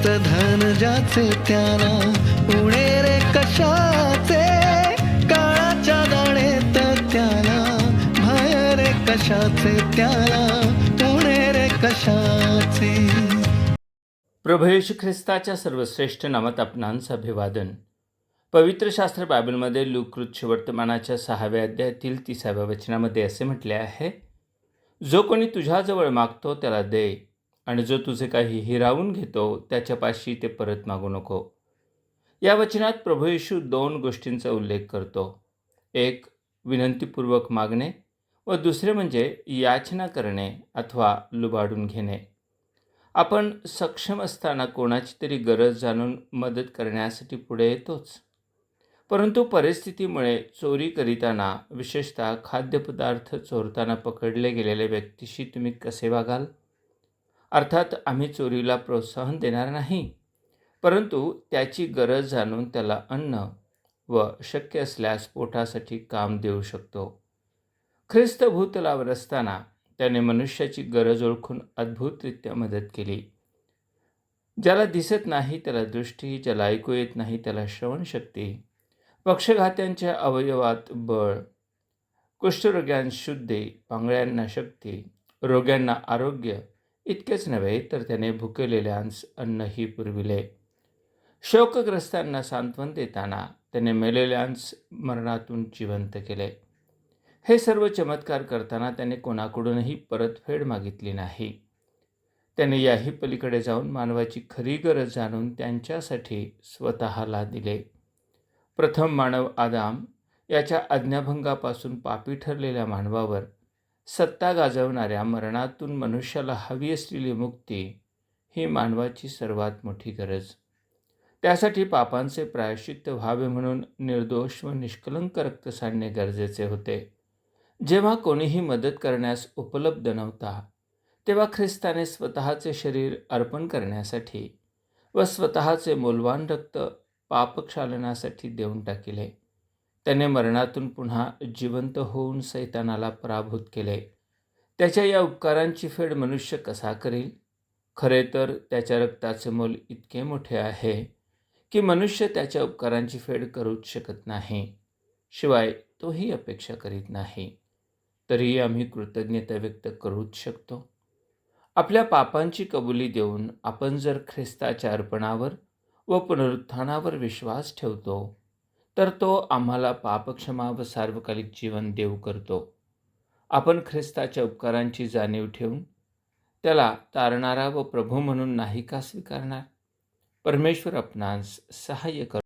मस्त धन ज्याचे त्याला उणे रे कशाचे, काळाच्या गाडीत त्याला भय रे कशाचे, त्याला उणे रे कशाचे. प्रभू येशू ख्रिस्ताच्या सर्वश्रेष्ठ नामात आपणांचं अभिवादन. पवित्र शास्त्र बायबलमध्ये लूक वर्तमानाच्या 6व्या अध्यायातील 30व्या वचनामध्ये असे म्हटले आहे, जो कोणी तुझ्याजवळ मागतो त्याला दे, आणि जो तुझे काही हिरावून घेतो त्याच्यापाशी ते परत मागू नको. या वचनात प्रभू येशू 2 गोष्टींचा उल्लेख करतो. एक, विनंतीपूर्वक मागणे, व दुसरे म्हणजे याचना करणे अथवा लुबाडून घेणे. आपण सक्षम असताना कोणाची तरी गरज जाणून मदत करण्यासाठी पुढे येतोच, परंतु परिस्थितीमुळे चोरी करीताना, विशेषतः खाद्यपदार्थ चोरताना पकडले गेलेल्या व्यक्तीशी तुम्ही कसे वागाल? अर्थात आम्ही चोरीला प्रोत्साहन देणार नाही, परंतु त्याची गरज जाणून त्याला अन्न व शक्य असल्यास पोटासाठी काम देऊ शकतो. ख्रिस्त भूतलावर असताना त्याने मनुष्याची गरज ओळखून अद्भुतरित्या मदत केली. ज्याला दिसत नाही त्याला दृष्टी, ज्याला ऐकू येत नाही त्याला श्रवणशक्ती, पक्षघात्यांच्या अवयवात बळ, कुष्ठरोग्यांना शुद्धी, पांगळ्यांना शक्ती, रोग्यांना आरोग्य, इतकेच नव्हे तर त्याने भुकेलेल्यांस अन्नही पुरविले. शोकग्रस्तांना सांत्वन देताना त्याने मेलेल्यांस मरणातून जिवंत केले. हे सर्व चमत्कार करताना त्याने कोणाकडूनही परतफेड मागितली नाही. त्याने याही पलीकडे जाऊन मानवाची खरी गरज जाणून त्यांच्यासाठी स्वतःला दिले. प्रथम मानव आदाम याच्या आज्ञाभंगापासून पापी ठरलेल्या मानवावर सत्ता गाजवणाऱ्या मरणातून मनुष्याला हवी असलेली मुक्ती ही मानवाची सर्वात मोठी गरज. त्यासाठी पापांचे प्रायश्चित्त व्हावे म्हणून निर्दोष व निष्कलंक रक्त सांडणे गरजेचे होते. जेव्हा कोणीही मदत करण्यास उपलब्ध नव्हता, तेव्हा ख्रिस्ताने स्वतःचे शरीर अर्पण करण्यासाठी व स्वतःचे मौल्यवान रक्त पापक्षालनासाठी देऊन टाकिले. त्याने मरणातून पुन्हा जिवंत होऊन सैतानाला पराभूत केले. त्याच्या या उपकारांची फेड मनुष्य कसा करील? खरे तर त्याच्या रक्ताचे मोल इतके मोठे आहे की मनुष्य त्याच्या उपकारांची फेड करूच शकत नाही, शिवाय तोही अपेक्षा करीत नाही. तरीही आम्ही कृतज्ञता व्यक्त करूच शकतो. आपल्या पापांची कबुली देऊन आपण जर ख्रिस्ताच्या अर्पणावर व पुनरुत्थानावर विश्वास ठेवतो, तर तो आम्हाला पापक्षमा व सार्वकालिक जीवन देऊ करतो. आपण ख्रिस्ताच्या उपकारांची जाणीव ठेवून त्याला तारणारा व प्रभू म्हणून नाही का स्वीकारणार? परमेश्वर आपणास सहाय्य करो.